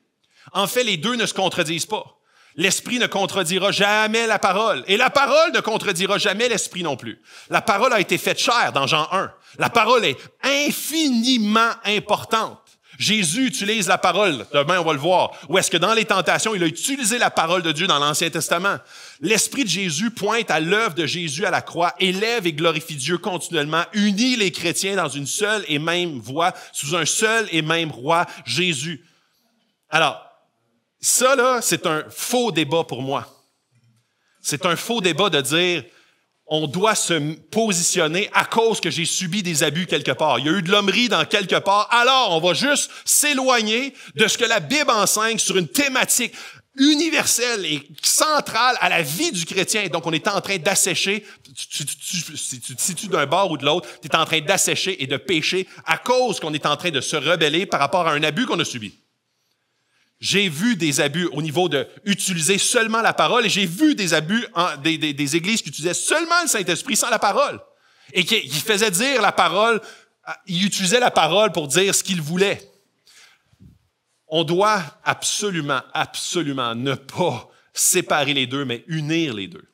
En fait, les deux ne se contredisent pas. L'Esprit ne contredira jamais la parole. Et la parole ne contredira jamais l'Esprit non plus. La parole a été faite chair dans Jean 1. La parole est infiniment importante. Jésus utilise la parole, demain on va le voir, ou est-ce que dans les tentations, il a utilisé la parole de Dieu dans l'Ancien Testament. L'Esprit de Jésus pointe à l'œuvre de Jésus à la croix, élève et glorifie Dieu continuellement, unit les chrétiens dans une seule et même voie, sous un seul et même roi, Jésus. Alors, ça là, c'est un faux débat pour moi. C'est un faux débat de dire... On doit se positionner à cause que j'ai subi des abus quelque part. Il y a eu de l'hommerie dans quelque part. Alors, on va juste s'éloigner de ce que la Bible enseigne sur une thématique universelle et centrale à la vie du chrétien. Donc, on est en train d'assécher. Si tu te situes d'un bord ou de l'autre, tu es en train d'assécher et de pécher à cause qu'on est en train de se rebeller par rapport à un abus qu'on a subi. J'ai vu des abus au niveau de utiliser seulement la parole et j'ai vu des abus des églises qui utilisaient seulement le Saint-Esprit sans la parole et qui faisaient dire la parole, ils utilisaient la parole pour dire ce qu'ils voulaient. On doit absolument ne pas séparer les deux, mais unir les deux.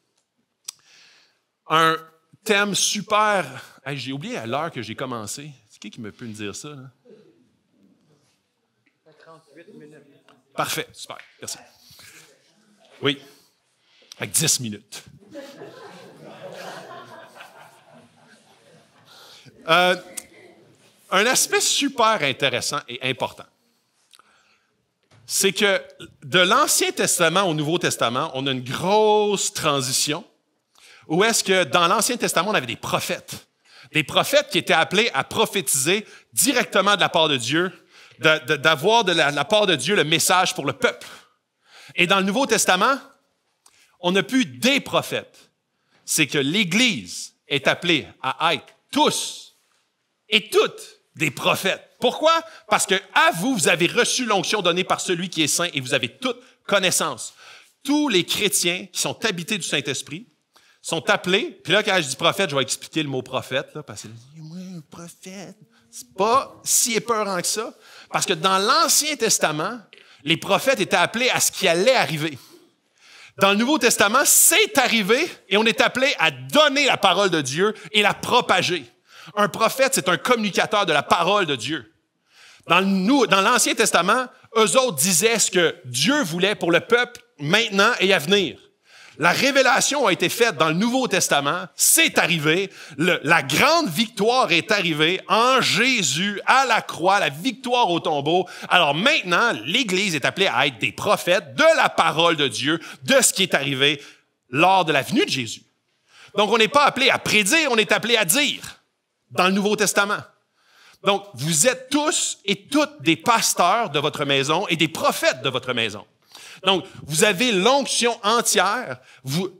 Un thème super... Hey, j'ai oublié à l'heure que j'ai commencé. C'est qui me peut me dire ça? Là? 38 minutes. Parfait, super, merci. Oui, avec 10 minutes. Un aspect super intéressant et important, c'est que de l'Ancien Testament au Nouveau Testament, on a une grosse transition où est-ce que dans l'Ancien Testament, on avait des prophètes. Des prophètes qui étaient appelés à prophétiser directement de la part de Dieu, d'avoir de la part de Dieu le message pour le peuple. Et dans le Nouveau Testament, on n'a plus des prophètes. C'est que l'Église est appelée à être tous et toutes des prophètes. Pourquoi? Parce que à vous, vous avez reçu l'onction donnée par celui qui est saint et vous avez toute connaissance. Tous les chrétiens qui sont habités du Saint-Esprit sont appelés, puis là, quand je dis prophète, je vais expliquer le mot prophète, là, parce que moi, un prophète, c'est pas si épeurant que ça. Parce que dans l'Ancien Testament, les prophètes étaient appelés à ce qui allait arriver. Dans le Nouveau Testament, c'est arrivé et on est appelé à donner la parole de Dieu et la propager. Un prophète, c'est un communicateur de la parole de Dieu. Dans l'Ancien Testament, eux autres disaient ce que Dieu voulait pour le peuple maintenant et à venir. La révélation a été faite dans le Nouveau Testament, c'est arrivé, la grande victoire est arrivée en Jésus, à la croix, la victoire au tombeau. Alors maintenant, l'Église est appelée à être des prophètes de la parole de Dieu, de ce qui est arrivé lors de la venue de Jésus. Donc on n'est pas appelé à prédire, on est appelé à dire dans le Nouveau Testament. Donc vous êtes tous et toutes des pasteurs de votre maison et des prophètes de votre maison. Donc, vous avez l'onction entière,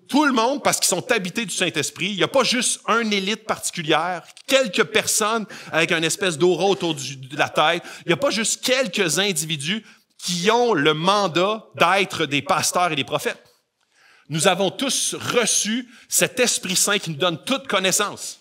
tout le monde, parce qu'ils sont habités du Saint-Esprit. Il n'y a pas juste une élite particulière, quelques personnes avec une espèce d'aura autour de la tête. Il n'y a pas juste quelques individus qui ont le mandat d'être des pasteurs et des prophètes. Nous avons tous reçu cet Esprit Saint qui nous donne toute connaissance.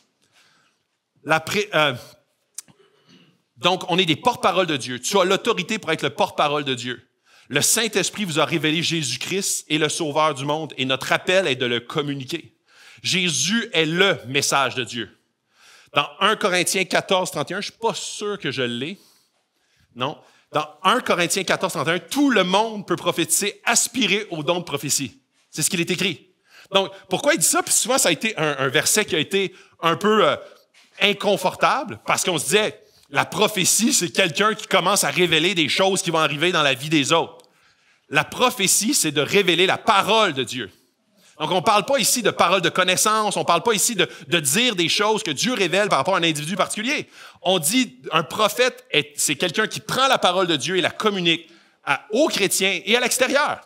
Donc, on est des porte-parole de Dieu. Tu as l'autorité pour être le porte-parole de Dieu. Le Saint-Esprit vous a révélé Jésus-Christ est le Sauveur du monde et notre appel est de le communiquer. Jésus est le message de Dieu. Dans 1 Corinthiens 14, 31, je ne suis pas sûr que je l'ai. Non. Dans 1 Corinthiens 14, 31, tout le monde peut prophétiser, aspirer au don de prophétie. C'est ce qu'il est écrit. Donc, pourquoi il dit ça? Puis souvent, ça a été un verset qui a été un peu inconfortable parce qu'on se disait, la prophétie, c'est quelqu'un qui commence à révéler des choses qui vont arriver dans la vie des autres. La prophétie, c'est de révéler la parole de Dieu. Donc, on ne parle pas ici de parole de connaissance, on ne parle pas ici de dire des choses que Dieu révèle par rapport à un individu particulier. On dit un prophète, c'est quelqu'un qui prend la parole de Dieu et la communique aux chrétiens et à l'extérieur.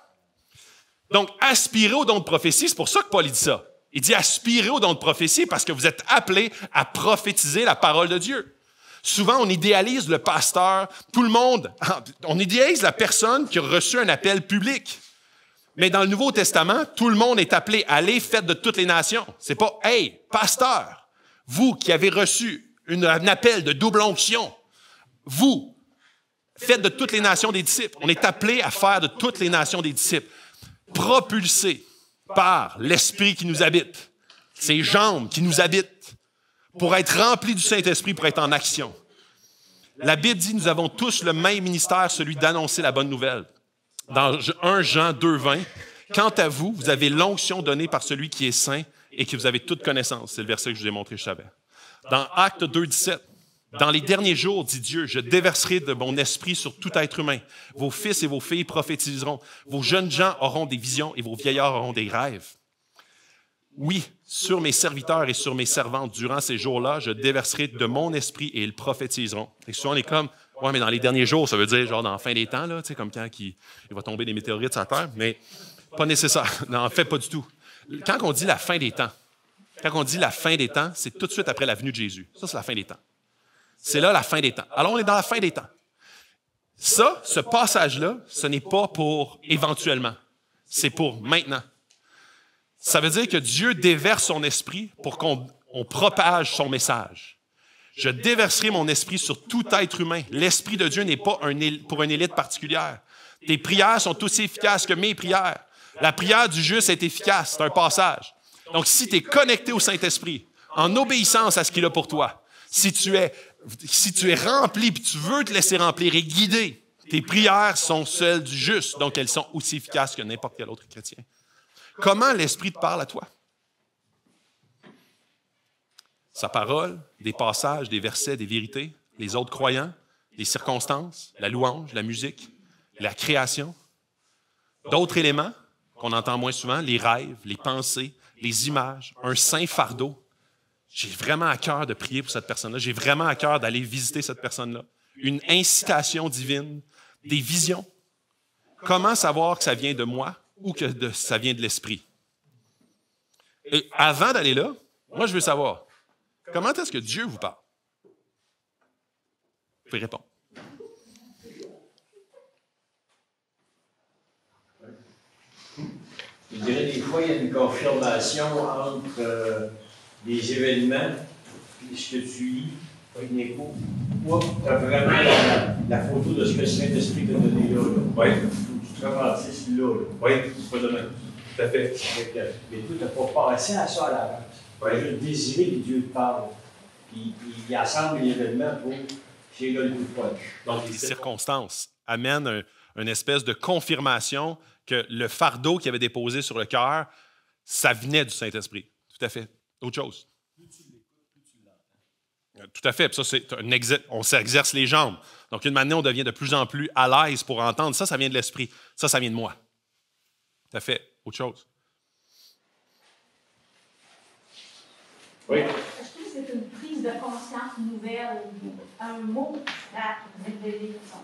Donc, aspirer au don de prophétie, c'est pour ça que Paul dit ça. Il dit aspirer au don de prophétie parce que vous êtes appelés à prophétiser la parole de Dieu. Souvent, on idéalise le pasteur, tout le monde, on idéalise la personne qui a reçu un appel public. Mais dans le Nouveau Testament, tout le monde est appelé à aller faites de toutes les nations. C'est pas, hey, pasteur, vous qui avez reçu un appel de double onction, vous, faites de toutes les nations des disciples. On est appelé à faire de toutes les nations des disciples, propulsés par l'Esprit qui nous habite, ces jambes qui nous habitent, pour être remplis du Saint-Esprit, pour être en action. La Bible dit, nous avons tous le même ministère, celui d'annoncer la bonne nouvelle. Dans 1 Jean 2, 20, quant à vous, vous avez l'onction donnée par celui qui est saint et que vous avez toute connaissance. C'est le verset que je vous ai montré juste avant. Dans Actes 2, 17, dans les derniers jours, dit Dieu, je déverserai de mon esprit sur tout être humain. Vos fils et vos filles prophétiseront. Vos jeunes gens auront des visions et vos vieillards auront des rêves. Oui, sur mes serviteurs et sur mes servantes, durant ces jours-là, je déverserai de mon esprit et ils prophétiseront. Et souvent, on est comme, ouais, mais dans les derniers jours, ça veut dire genre dans la fin des temps, là, tu sais, comme quand il va tomber des météorites sur la Terre, mais pas nécessaire. Non, en fait, pas du tout. Quand on dit la fin des temps, c'est tout de suite après la venue de Jésus. Ça, c'est la fin des temps. C'est là la fin des temps. Alors, on est dans la fin des temps. Ça, ce passage-là, ce n'est pas pour éventuellement. C'est pour maintenant. Ça veut dire que Dieu déverse son esprit pour qu'on propage son message. Je déverserai mon esprit sur tout être humain. L'esprit de Dieu n'est pas pour une élite particulière. Tes prières sont aussi efficaces que mes prières. La prière du juste est efficace, c'est un passage. Donc, si tu es connecté au Saint-Esprit, en obéissance à ce qu'il a pour toi, si tu es rempli et tu veux te laisser remplir et guider, tes prières sont celles du juste, donc elles sont aussi efficaces que n'importe quel autre chrétien. Comment l'Esprit te parle à toi? Sa parole, des passages, des versets, des vérités, les autres croyants, les circonstances, la louange, la musique, la création. D'autres éléments qu'on entend moins souvent, les rêves, les pensées, les images, un saint fardeau. J'ai vraiment à cœur de prier pour cette personne-là. J'ai vraiment à cœur d'aller visiter cette personne-là. Une incitation divine, des visions. Comment savoir que ça vient de moi ou que ça vient de l'Esprit? Et avant d'aller là, moi, je veux savoir, comment est-ce que Dieu vous parle? Vous pouvez répondre. Je dirais des fois, il y a une confirmation entre les événements et ce que tu lis, une écho. Tu as vraiment la photo de ce que le Saint-Esprit t'a donné là. Oui. Tu te ralentisses là. Oui, c'est pas demain. Tout à fait. Mais toi, tu n'as pas pensé à ça à l'avance. Tu as juste désiré que Dieu te parle. Puis il assemble les événements pour j'ai là le coup de poing. Donc, les circonstances amènent une espèce de confirmation que le fardeau qu'il avait déposé sur le cœur, ça venait du Saint-Esprit. Tout à fait. Autre chose. Plus tu l'écoutes, plus tu l'entends. Tout à fait. Puis ça, c'est on s'exerce les jambes. Donc, une manière, on devient de plus en plus à l'aise pour entendre. Ça vient de l'Esprit. Ça vient de moi. Tout à fait. Autre chose. Oui. Est-ce que c'est une prise de conscience nouvelle, un mot à révéler ça?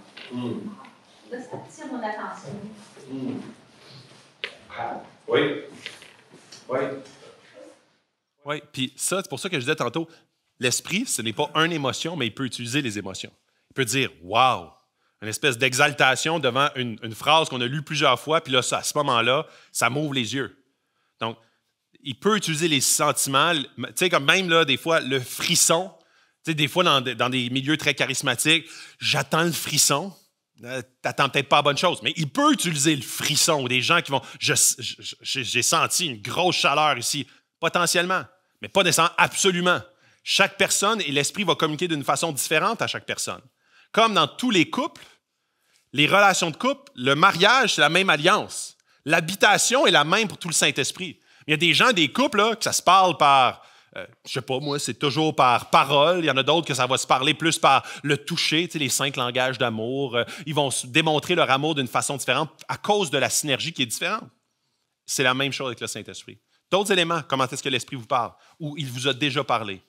Là, ça attire mon attention. Oui. Oui. Oui, puis ça, c'est pour ça que je disais tantôt, l'esprit, ce n'est pas une émotion, mais il peut utiliser les émotions. Il peut dire « wow », une espèce d'exaltation devant une phrase qu'on a lue plusieurs fois, puis là, à ce moment-là, ça m'ouvre les yeux. Donc, il peut utiliser les sentiments, tu sais, comme même là, des fois, le frisson, tu sais, des fois, dans des milieux très charismatiques, j'attends le frisson. T'attends peut-être pas la bonne chose, mais il peut utiliser le frisson ou des gens qui vont. J'ai senti une grosse chaleur ici, potentiellement, mais pas nécessairement absolument. Chaque personne et l'esprit va communiquer d'une façon différente à chaque personne. Comme dans tous les couples, les relations de couple, le mariage, c'est la même alliance. L'habitation est la même pour tout le Saint-Esprit. Il y a des gens, des couples, là, que ça se parle par, je sais pas, moi, c'est toujours par parole. Il y en a d'autres que ça va se parler plus par le toucher, tu sais, les 5 langages d'amour. Ils vont démontrer leur amour d'une façon différente à cause de la synergie qui est différente. C'est la même chose avec le Saint-Esprit. D'autres éléments, comment est-ce que l'Esprit vous parle ou il vous a déjà parlé?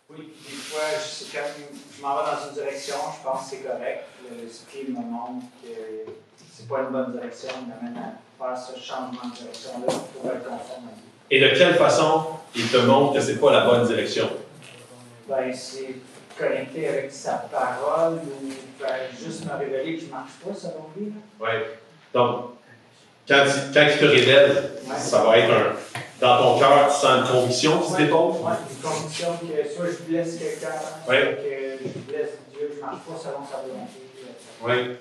Oui, des fois, je m'en vais dans une direction, je pense que c'est correct. L'Esprit me montre que c'est pas une bonne direction, il m'amène à faire ce changement de direction-là pour être conforme à Dieu. Et de quelle façon il te montre que c'est pas la bonne direction? Ben, c'est connecté avec sa parole ou juste me révéler que je ne marche pas selon lui. Oui. Donc, quand il te révèle, ça va être dans ton cœur, tu sens une conviction qui se dépose? Oui, une conviction que soit je blesse quelqu'un, soit que je blesse Dieu, je ne marche pas selon sa volonté. Oui.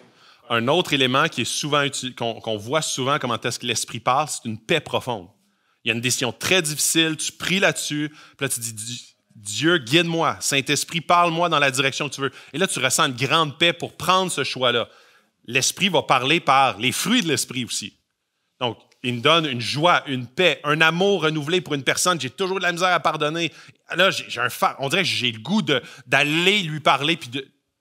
Un autre élément qui est souvent qu'on voit souvent comment est-ce que l'Esprit parle, c'est une paix profonde. Il y a une décision très difficile, tu pries là-dessus, puis là tu dis, Dieu, guide-moi, Saint-Esprit, parle-moi dans la direction que tu veux. Et là, tu ressens une grande paix pour prendre ce choix-là. L'Esprit va parler par les fruits de l'Esprit aussi. Donc, il me donne une joie, une paix, un amour renouvelé pour une personne. J'ai toujours de la misère à pardonner. Là, on dirait que j'ai le goût d'aller lui parler puis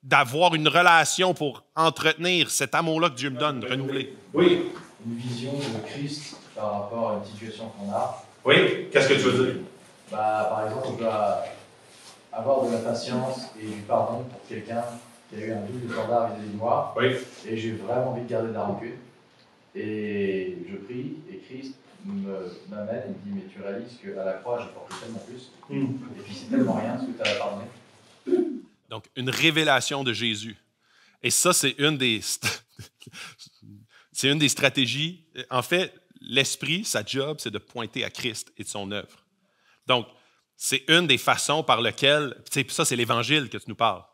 d'avoir une relation pour entretenir cet amour-là que Dieu me donne, renouvelé. Oui. Une vision de Christ par rapport à une situation qu'on a. Oui. Qu'est-ce que tu veux dire? Par exemple, on doit avoir de la patience et du pardon pour quelqu'un qui a eu un double standard vis-à-vis de moi. Oui. Et j'ai vraiment envie de garder de la rancune. Et je prie, et Christ m'amène et me dit, mais tu réalises qu'à la croix, j'ai porté tellement plus. Et puis c'est tellement rien ce que tu as pardonné. Donc, une révélation de Jésus. Et ça, c'est une des stratégies. En fait, l'Esprit, sa job, c'est de pointer à Christ et de son œuvre. Donc, c'est une des façons par lesquelles, ça, c'est l'Évangile que tu nous parles.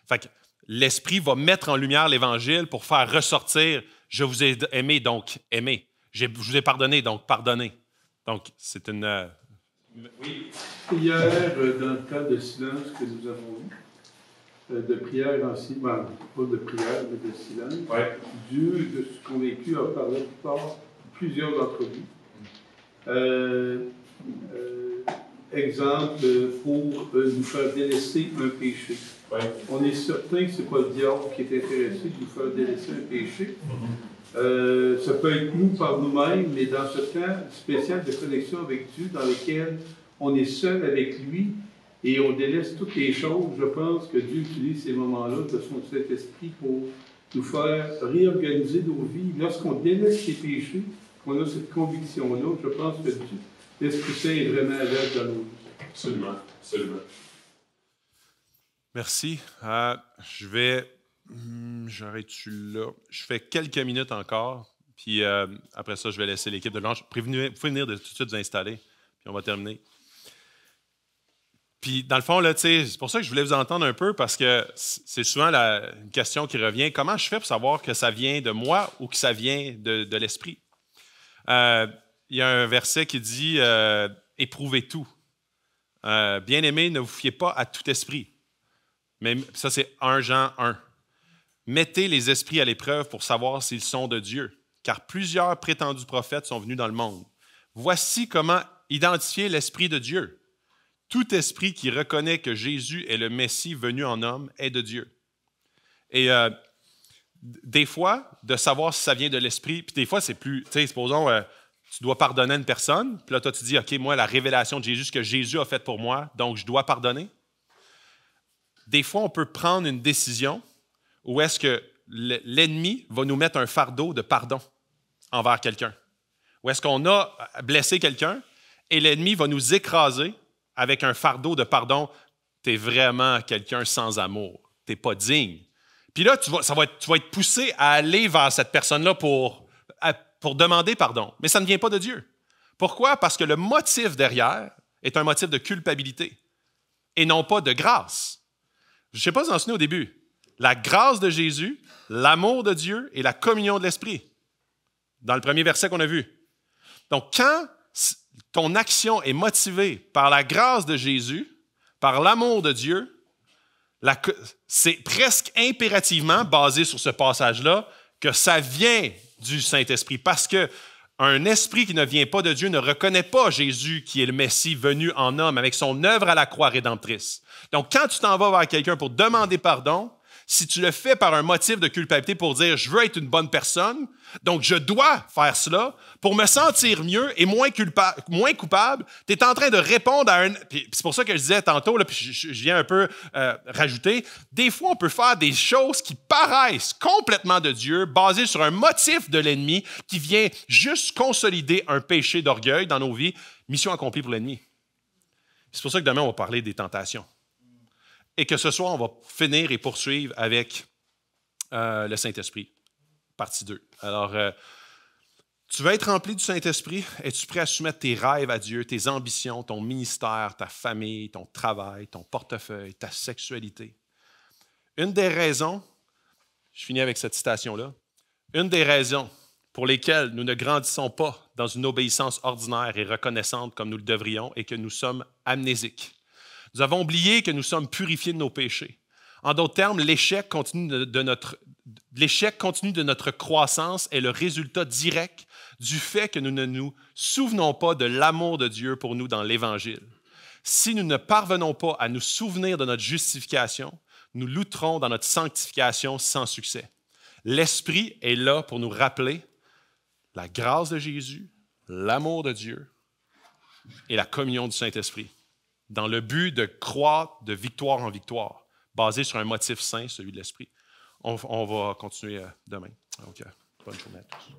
Fait que l'Esprit va mettre en lumière l'Évangile pour faire ressortir « Je vous ai aimé, donc aimé. Je vous ai pardonné, donc pardonné. » Donc, c'est une... Oui. Hier, dans le cas de silence que nous avons eu, de prière en silence, pas de prière, mais de silence, Dieu, de ce qu'on a vécu, a parlé par plusieurs d'entre nous. Exemple, pour nous faire délaisser un péché. On est certain que ce n'est pas le diable qui est intéressé de nous faire délaisser un péché. Ça peut être nous par nous-mêmes, mais dans ce cas spécial de connexion avec Dieu, dans lequel on est seul avec lui et on délaisse toutes les choses, je pense que Dieu utilise ces moments-là de son Saint-Esprit pour nous faire réorganiser nos vies. Lorsqu'on délaisse les péchés, qu'on a cette conviction-là, je pense que l'Esprit Saint est vraiment à l'aise dans nos vies. Absolument, absolument. Merci. J'arrête-tu là? Je fais quelques minutes encore, puis après ça, je vais laisser l'équipe de l'ange. Vous pouvez venir tout de suite vous installer, puis on va terminer. Puis, dans le fond, là, c'est pour ça que je voulais vous entendre un peu, parce que c'est souvent une question qui revient. Comment je fais pour savoir que ça vient de moi ou que ça vient de l'Esprit? Il y a un verset qui dit « Éprouvez tout. Bien-aimés, ne vous fiez pas à tout esprit. » Mais ça, c'est 1 Jean 1. Mettez les esprits à l'épreuve pour savoir s'ils sont de Dieu, car plusieurs prétendus prophètes sont venus dans le monde. Voici comment identifier l'Esprit de Dieu. Tout esprit qui reconnaît que Jésus est le Messie venu en homme est de Dieu. Et des fois, de savoir si ça vient de l'Esprit, puis des fois, c'est plus, tu sais, supposons, tu dois pardonner à une personne, puis là, toi, tu dis, OK, moi, la révélation de Jésus, ce que Jésus a fait pour moi, donc je dois pardonner. Des fois, on peut prendre une décision où est-ce que l'ennemi va nous mettre un fardeau de pardon envers quelqu'un. Où est-ce qu'on a blessé quelqu'un et l'ennemi va nous écraser avec un fardeau de pardon. Tu es vraiment quelqu'un sans amour. Tu n'es pas digne. Puis là, tu vas être poussé à aller vers cette personne-là pour demander pardon. Mais ça ne vient pas de Dieu. Pourquoi? Parce que le motif derrière est un motif de culpabilité et non pas de grâce. Je ne sais pas si vous en souvenez au début. La grâce de Jésus, l'amour de Dieu et la communion de l'Esprit. Dans le premier verset qu'on a vu. Donc, quand ton action est motivée par la grâce de Jésus, par l'amour de Dieu, c'est presque impérativement basé sur ce passage-là que ça vient du Saint-Esprit. Parce qu'un esprit qui ne vient pas de Dieu ne reconnaît pas Jésus qui est le Messie venu en homme avec son œuvre à la croix rédemptrice. Donc, quand tu t'en vas vers quelqu'un pour demander pardon, si tu le fais par un motif de culpabilité pour dire « je veux être une bonne personne, donc je dois faire cela pour me sentir mieux et moins coupable », tu es en train de répondre à un... C'est pour ça que je disais tantôt, là, puis je viens un peu rajouter, des fois on peut faire des choses qui paraissent complètement de Dieu, basées sur un motif de l'ennemi qui vient juste consolider un péché d'orgueil dans nos vies. Mission accomplie pour l'ennemi. C'est pour ça que demain on va parler des tentations. Et que ce soir, on va finir et poursuivre avec le Saint-Esprit, partie 2. Alors, tu vas être rempli du Saint-Esprit. Es-tu prêt à soumettre tes rêves à Dieu, tes ambitions, ton ministère, ta famille, ton travail, ton portefeuille, ta sexualité? Une des raisons, je finis avec cette citation-là, une des raisons pour lesquelles nous ne grandissons pas dans une obéissance ordinaire et reconnaissante comme nous le devrions est que nous sommes amnésiques. Nous avons oublié que nous sommes purifiés de nos péchés. En d'autres termes, l'échec continu de notre croissance est le résultat direct du fait que nous ne nous souvenons pas de l'amour de Dieu pour nous dans l'Évangile. Si nous ne parvenons pas à nous souvenir de notre justification, nous lutterons dans notre sanctification sans succès. L'Esprit est là pour nous rappeler la grâce de Jésus, l'amour de Dieu et la communion du Saint-Esprit, dans le but de croître de victoire en victoire, basé sur un motif saint, celui de l'Esprit. On va continuer demain. Donc, bonne journée à tous.